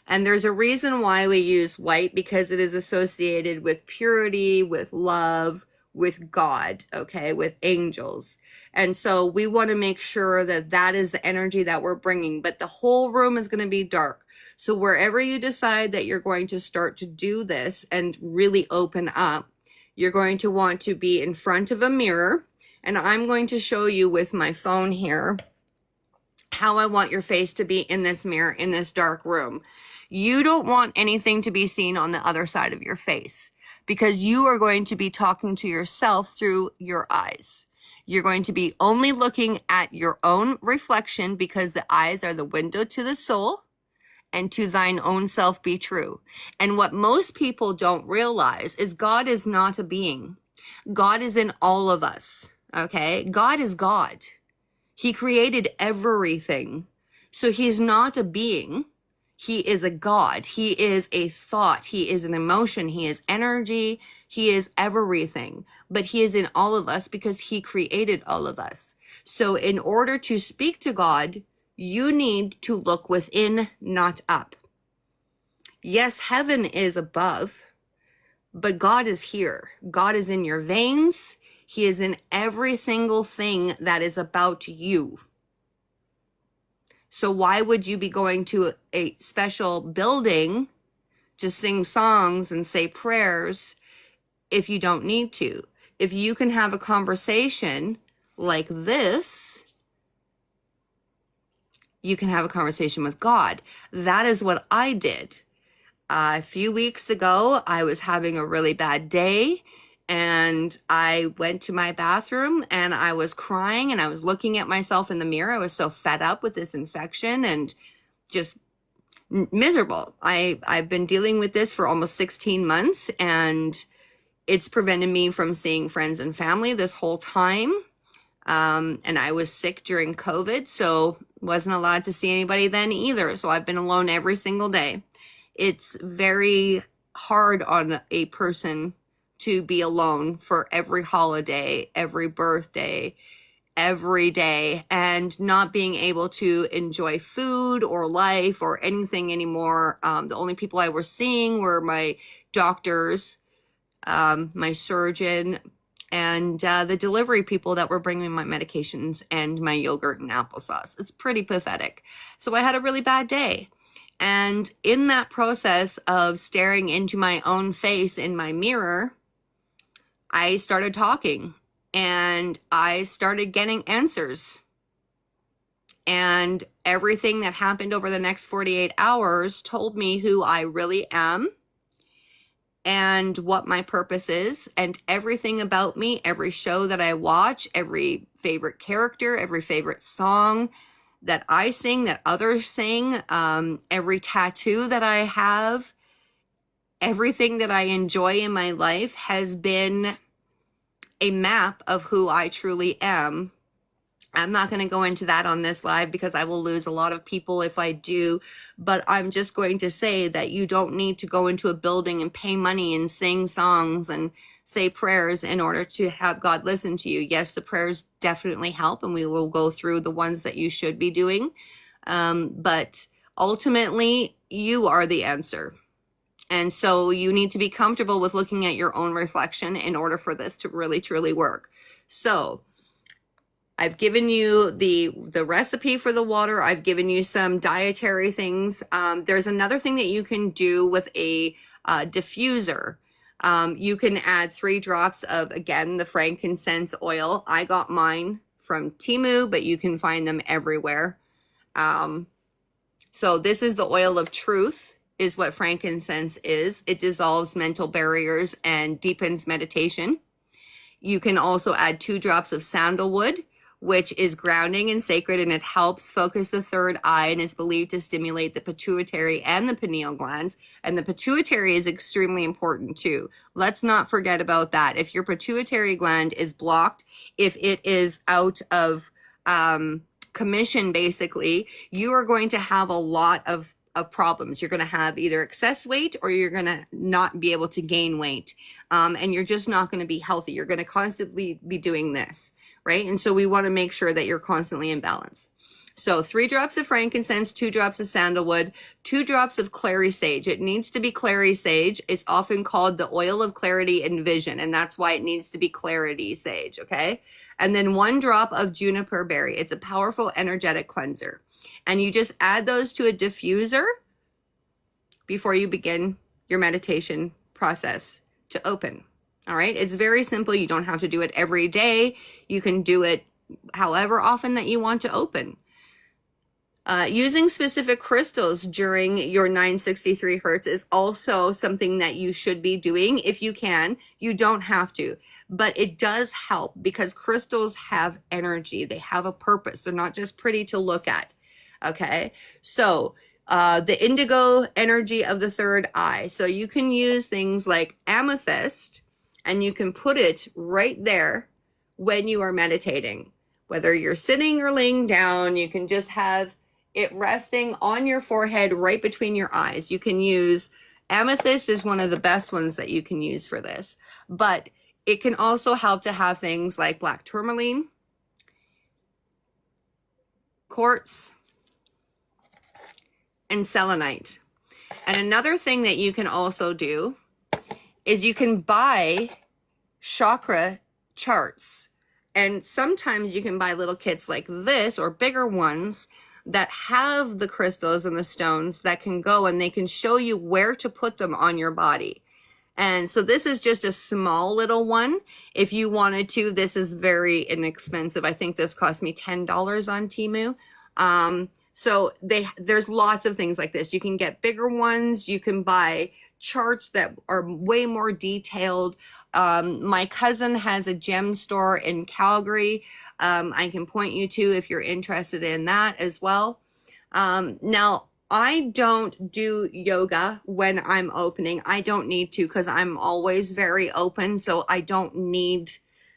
And there's a reason why we use white, because it is associated with purity, with love, with God, okay, with angels. And so we want to make sure that that is the energy that we're bringing, but the whole room is going to be dark. So wherever you decide that you're going to start to do this and really open up, you're going to want to be in front of a mirror. And I'm going to show you with my phone here how I want your face to be in this mirror, in this dark room. You don't want anything to be seen on the other side of your face because you are going to be talking to yourself through your eyes. You're going to be only looking at your own reflection because the eyes are the window to the soul. And to thine own self be true. And what most people don't realize is God is not a being. God is in all of us, okay? God is God. He created everything. So he's not a being. He is a God. He is a thought. He is an emotion. He is energy. He is everything, but he is in all of us because he created all of us. So in order to speak to God, you need to look within, not up. Yes, heaven is above, but God is here. God is in your veins. He is in every single thing that is about you. So why would you be going to a special building to sing songs and say prayers if you don't need to? If you can have a conversation like this, you can have a conversation with God. That is what I did. A few weeks ago, I was having a really bad day, and I went to my bathroom and I was crying and I was looking at myself in the mirror. I was so fed up with this infection and just miserable. I've been dealing with this for almost 16 months, and it's prevented me from seeing friends and family this whole time. And I was sick during COVID, so wasn't allowed to see anybody then either. So I've been alone every single day. It's very hard on a person to be alone for every holiday, every birthday, every day, and not being able to enjoy food or life or anything anymore. The only people I was seeing were my doctors, my surgeon, and the delivery people that were bringing my medications and my yogurt and applesauce. It's pretty pathetic. So I had a really bad day. And in that process of staring into my own face in my mirror, I started talking and I started getting answers. And everything that happened over the next 48 hours told me who I really am and what my purpose is, and everything about me, every show that I watch, every favorite character, every favorite song that I sing, that others sing, every tattoo that I have, everything that I enjoy in my life has been a map of who I truly am. I'm not going to go into that on this live because I will lose a lot of people if I do, but I'm just going to say that you don't need to go into a building and pay money and sing songs and say prayers in order to have God listen to you. Yes, the prayers definitely help, and we will go through the ones that you should be doing. But ultimately, you are the answer. And so you need to be comfortable with looking at your own reflection in order for this to really, truly work. So I've given you the recipe for the water. I've given you some dietary things. There's another thing that you can do with a diffuser. You can add 3 drops of, again, the frankincense oil. I got mine from Temu, but you can find them everywhere. So this is the oil of truth, is what frankincense is. It dissolves mental barriers and deepens meditation. You can also add 2 drops of sandalwood, which is grounding and sacred, and it helps focus the third eye and is believed to stimulate the pituitary and the pineal glands. And the pituitary is extremely important too. Let's not forget about that. If your pituitary gland is blocked, if it is out of commission, basically, you are going to have a lot of problems. You're going to have either excess weight or you're going to not be able to gain weight. And you're just not going to be healthy. You're going to constantly be doing this, right? And so we want to make sure that you're constantly in balance. So 3 drops of frankincense, 2 drops of sandalwood, 2 drops of clary sage. It needs to be clary sage. It's often called the oil of clarity and vision, and that's why it needs to be clarity sage, okay? And then 1 drop of juniper berry. It's a powerful energetic cleanser. And you just add those to a diffuser before you begin your meditation process to open. All right, it's very simple. You don't have to do it every day. You can do it however often that you want to open. Using specific crystals during your 963 hertz is also something that you should be doing if you can. You don't have to, but it does help because crystals have energy. They have a purpose. They're not just pretty to look at. Okay, so the indigo energy of the third eye. So you can use things like amethyst, and you can put it right there when you are meditating. Whether you're sitting or laying down, you can just have it resting on your forehead right between your eyes. You can use Amethyst is one of the best ones that you can use for this, but it can also help to have things like black tourmaline, quartz, and selenite. And another thing that you can also do is you can buy chakra charts. And sometimes you can buy little kits like this or bigger ones that have the crystals and the stones that can go, and they can show you where to put them on your body. And so this is just a small little one. If you wanted to, this is very inexpensive. I think this cost me $10 on Temu. So there's lots of things like this. You can get bigger ones. You can buy charts that are way more detailed. My cousin has a gem store in Calgary. I can point you to if you're interested in that as well. Now, I don't do yoga when I'm opening. I don't need to because I'm always very open. So I don't need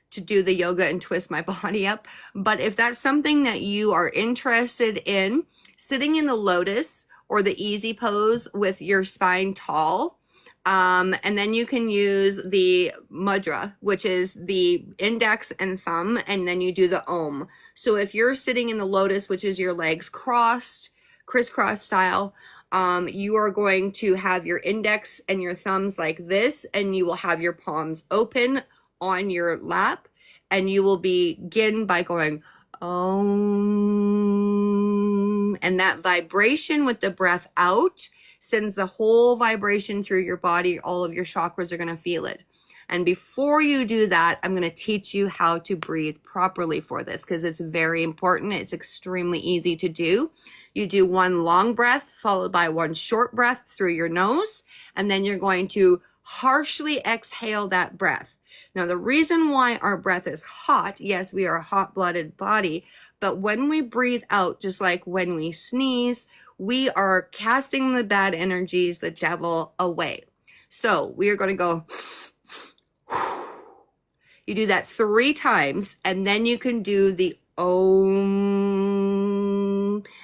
to do the yoga and twist my body up. But if that's something that you are interested in, sitting in the lotus or the easy pose with your spine tall, and then you can use the mudra, which is the index and thumb, and then you do the om. So if you're sitting in the lotus, which is your legs crossed, crisscross style, you are going to have your index and your thumbs like this, and you will have your palms open on your lap, and you will begin by going om, and that vibration with the breath out sends the whole vibration through your body. All of your chakras are going to feel it. And before you do that, I'm going to teach you how to breathe properly for this because it's very important. It's extremely easy to do. You do one long breath followed by one short breath through your nose, and then you're going to harshly exhale that breath. Now, the reason why our breath is hot, yes, we are a hot-blooded body, but when we breathe out, just like when we sneeze, we are casting the bad energies, the devil, away. So we are going to go, you do that 3 times, and then you can do the om,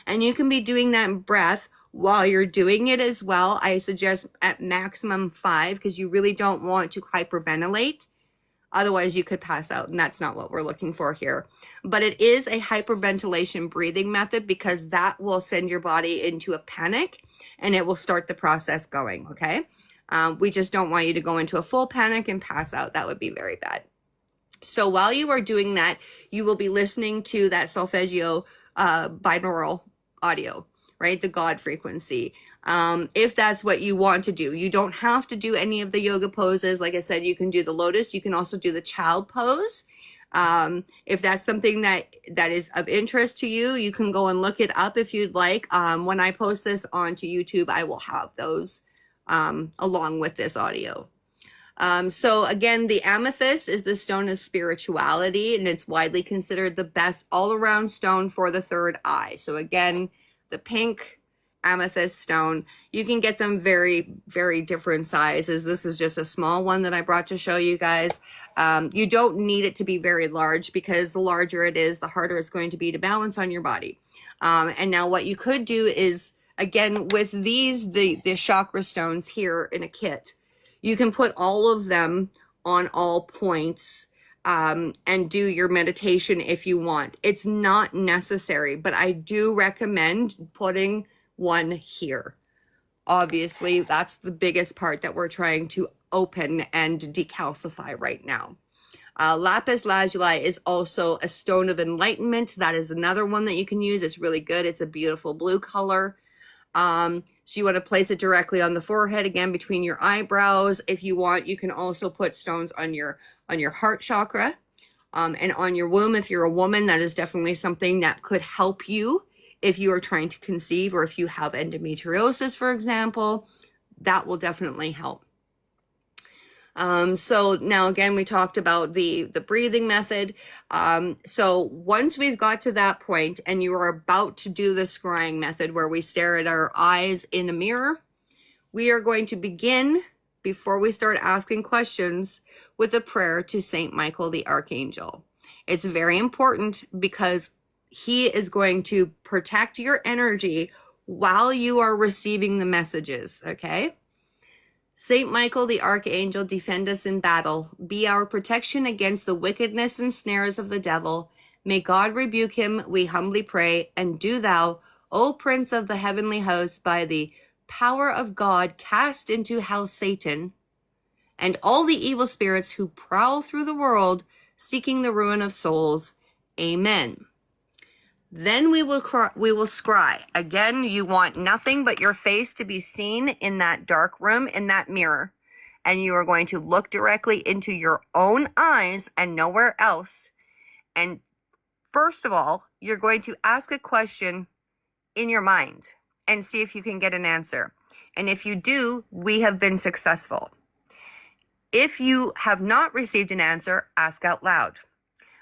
and you can be doing that breath while you're doing it as well. I suggest at maximum 5 because you really don't want to hyperventilate. Otherwise, you could pass out, and that's not what we're looking for here. But it is a hyperventilation breathing method because that will send your body into a panic, and it will start the process going, okay? We just don't want you to go into a full panic and pass out. That would be very bad. So while you are doing that, you will be listening to that Solfeggio binaural audio, right? The God frequency. If that's what you want to do. You don't have to do any of the yoga poses. Like I said, you can do the lotus. You can also do the child pose. If that's something that is of interest to you, you can go and look it up if you'd like. When I post this onto YouTube, I will have those along with this audio. So again, the amethyst is the stone of spirituality, and it's widely considered the best all-around stone for the third eye. So again, the pink amethyst stone, you can get them very, very different sizes. This is just a small one that I brought to show you guys. You don't need it to be very large because the larger it is, the harder it's going to be to balance on your body. And now what you could do is, again, with these, the chakra stones here in a kit, you can put all of them on all points and do your meditation if you want. It's not necessary, but I do recommend putting one here. Obviously, that's the biggest part that we're trying to open and decalcify right now. Lapis lazuli is also a stone of enlightenment. That is another one that you can use. It's really good. It's a beautiful blue color. So you want to place it directly on the forehead, again, between your eyebrows. If you want, you can also put stones on your heart chakra, and on your womb. If you're a woman, that is definitely something that could help you if you are trying to conceive, or if you have endometriosis, for example, that will definitely help. So now again, we talked about the breathing method. So once we've got to that point and you are about to do the scrying method where we stare at our eyes in a mirror, we are going to begin, before we start asking questions, with a prayer to Saint Michael the Archangel. It's very important because he is going to protect your energy while you are receiving the messages, okay? Saint Michael the Archangel, defend us in battle. Be our protection against the wickedness and snares of the devil. May God rebuke him, we humbly pray. And do thou, O Prince of the heavenly host, by the power of God, cast into hell Satan and all the evil spirits who prowl through the world, seeking the ruin of souls. Amen. Then we will scry. Again, you want nothing but your face to be seen in that dark room, in that mirror. And you are going to look directly into your own eyes and nowhere else. And first of all, you're going to ask a question in your mind and see if you can get an answer. And if you do, we have been successful. If you have not received an answer, ask out loud.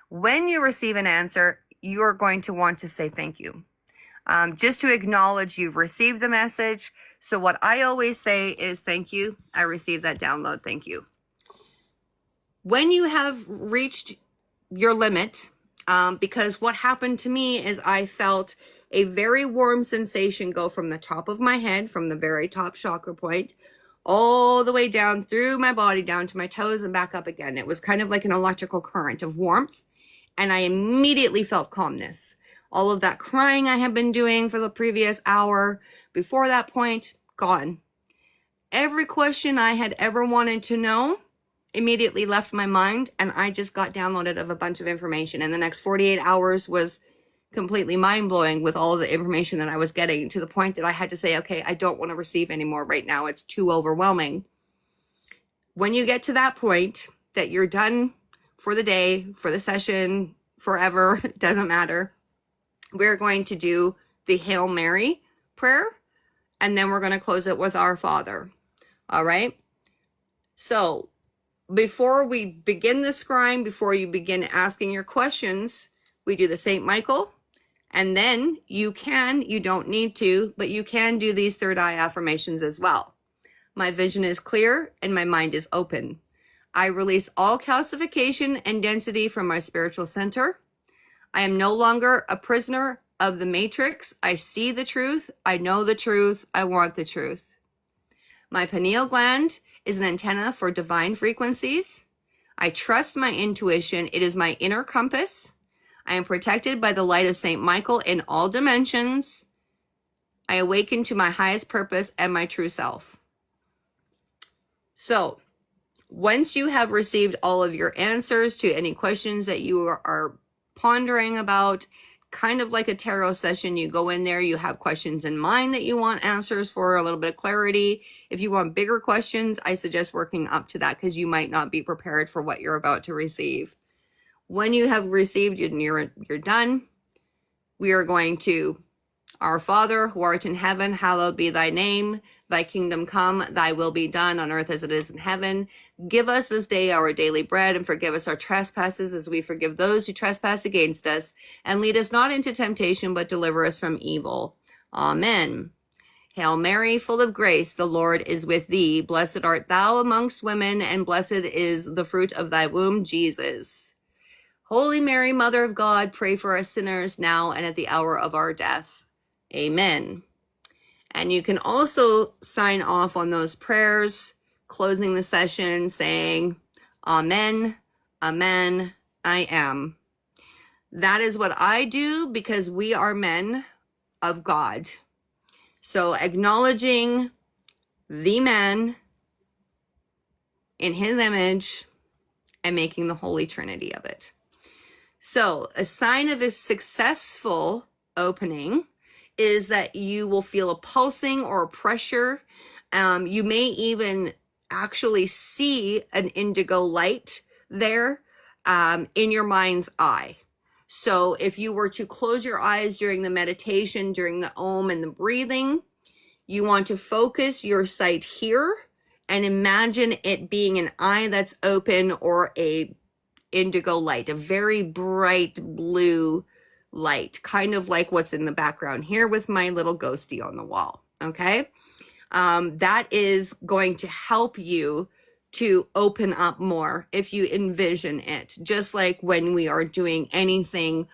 When you receive an answer, you're going to want to say thank you, just to acknowledge you've received the message. So what I always say is thank you. I received that download. Thank you. When you have reached your limit, because what happened to me is I felt a very warm sensation go from the top of my head, from the very top chakra point, all the way down through my body, down to my toes and back up again. It was kind of like an electrical current of warmth. And I immediately felt calmness. All of that crying I had been doing for the previous hour, before that point, gone. Every question I had ever wanted to know immediately left my mind, and I just got downloaded of a bunch of information. And the next 48 hours was completely mind-blowing with all of the information that I was getting, to the point that I had to say, okay, I don't want to receive anymore right now. It's too overwhelming. When you get to that point that you're done for the day, for the session, forever, it doesn't matter, we're going to do the Hail Mary prayer, and then we're going to close it with Our Father. All right? So before we begin the scrying, before you begin asking your questions, we do the Saint Michael, and then you don't need to, but you can do these third eye affirmations as well. My vision is clear and my mind is open. I release all calcification and density from my spiritual center. I am no longer a prisoner of the matrix. I see the truth. I know the truth. I want the truth. My pineal gland is an antenna for divine frequencies. I trust my intuition. It is my inner compass. I am protected by the light of Saint Michael in all dimensions. I awaken to my highest purpose and my true self. So, once you have received all of your answers to any questions that you are pondering about, kind of like a tarot session, you go in there, you have questions in mind that you want answers for, a little bit of clarity. If you want bigger questions, I suggest working up to that, because you might not be prepared for what you're about to receive. When you have received and you're done, we are going to, Our Father, who art in heaven, hallowed be thy name. Thy kingdom come, thy will be done on earth as it is in heaven. Give us this day our daily bread, and forgive us our trespasses as we forgive those who trespass against us. And lead us not into temptation, but deliver us from evil. Amen. Hail Mary, full of grace, the Lord is with thee. Blessed art thou amongst women, and blessed is the fruit of thy womb, Jesus. Holy Mary, Mother of God, pray for us sinners now and at the hour of our death. Amen. And you can also sign off on those prayers, closing the session, saying, Amen, Amen, I am. That is what I do, because we are men of God. So acknowledging the man in his image and making the Holy Trinity of it. So a sign of a successful opening is that you will feel a pulsing or a pressure. You may even actually see an indigo light there in your mind's eye. So if you were to close your eyes during the meditation, during the Om and the breathing, you want to focus your sight here and imagine it being an eye that's open, or a indigo light, a very bright blue light, kind of like what's in the background here with my little ghosty on the wall. Okay. That is going to help you to open up more if you envision it, just like when we are doing anything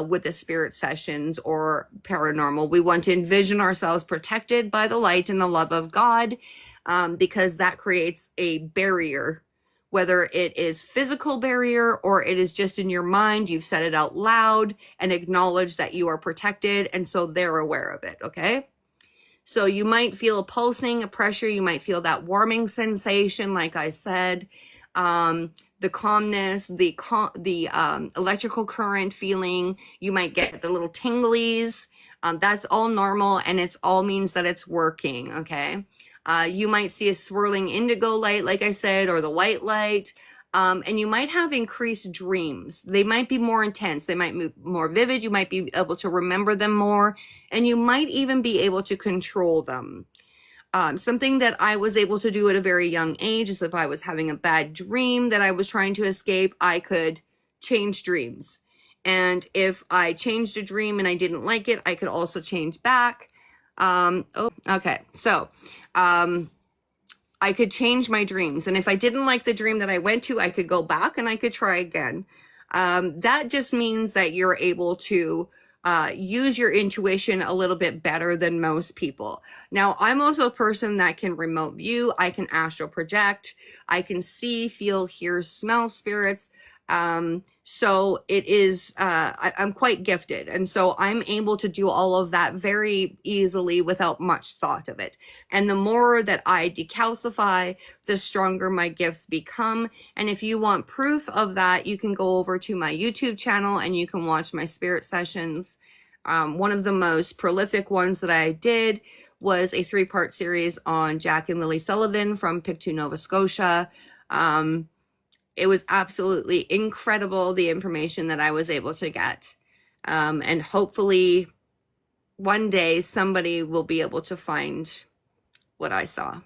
with the spirit sessions or paranormal. We want to envision ourselves protected by the light and the love of God, because that creates a barrier, whether it is physical barrier or it is just in your mind. You've said it out loud and acknowledged that you are protected, and so they're aware of it, okay? So you might feel a pulsing, a pressure. You might feel that warming sensation, like I said, the calmness, the electrical current feeling. You might get the little tinglies. That's all normal, and it's all means that it's working, okay? You might see a swirling indigo light, like I said, or the white light. And you might have increased dreams. They might be more intense. They might be more vivid. You might be able to remember them more, and you might even be able to control them. Something that I was able to do at a very young age is if I was having a bad dream that I was trying to escape, I could change dreams. And if I changed a dream and I didn't like it, I could also change back. Okay. So, I could change my dreams. And if I didn't like the dream that I went to, I could go back and I could try again. That just means that you're able to use your intuition a little bit better than most people. Now, I'm also a person that can remote view. I can astral project. I can see, feel, hear, smell spirits. So it is, I'm quite gifted. And so I'm able to do all of that very easily without much thought of it. And the more that I decalcify, the stronger my gifts become. And if you want proof of that, you can go over to my YouTube channel and you can watch my spirit sessions. One of the most prolific ones that I did was a 3-part series on Jack and Lily Sullivan from Pictou, Nova Scotia. It was absolutely incredible, the information that I was able to get. And hopefully one day somebody will be able to find what I saw.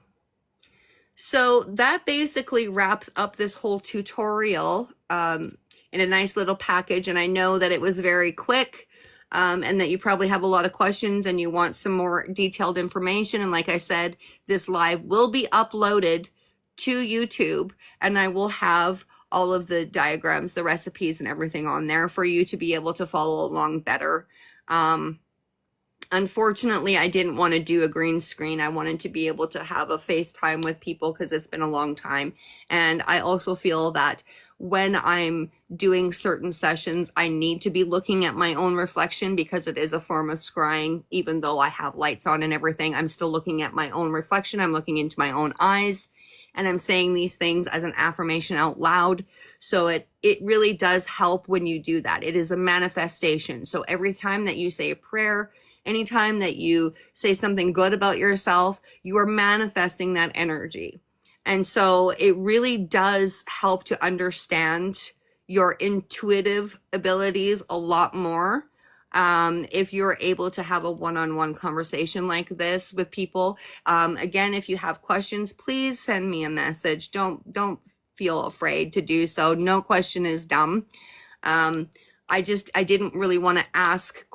So that basically wraps up this whole tutorial in a nice little package. And I know that it was very quick and that you probably have a lot of questions and you want some more detailed information. And like I said, this live will be uploaded to YouTube, and I will have all of the diagrams, the recipes, and everything on there for you to be able to follow along better. Unfortunately, I didn't want to do a green screen. I wanted to be able to have a FaceTime with people because it's been a long time. And I also feel that when I'm doing certain sessions, I need to be looking at my own reflection because it is a form of scrying. Even though I have lights on and everything, I'm still looking at my own reflection. I'm looking into my own eyes. And I'm saying these things as an affirmation out loud. So it really does help when you do that. It is a manifestation. So every time that you say a prayer, anytime that you say something good about yourself, you are manifesting that energy. And so it really does help to understand your intuitive abilities a lot more. If you're able to have a one-on-one conversation like this with people. Again, if you have questions, please send me a message. Don't feel afraid to do so. No question is dumb. I didn't really want to ask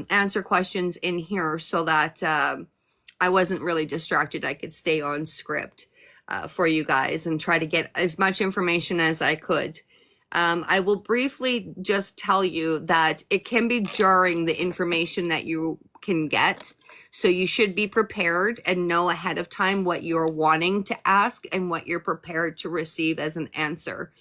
answer questions in here so that I wasn't really distracted. I could stay on script for you guys and try to get as much information as I could. I will briefly just tell you that it can be jarring, the information that you can get. So you should be prepared and know ahead of time what you're wanting to ask and what you're prepared to receive as an answer.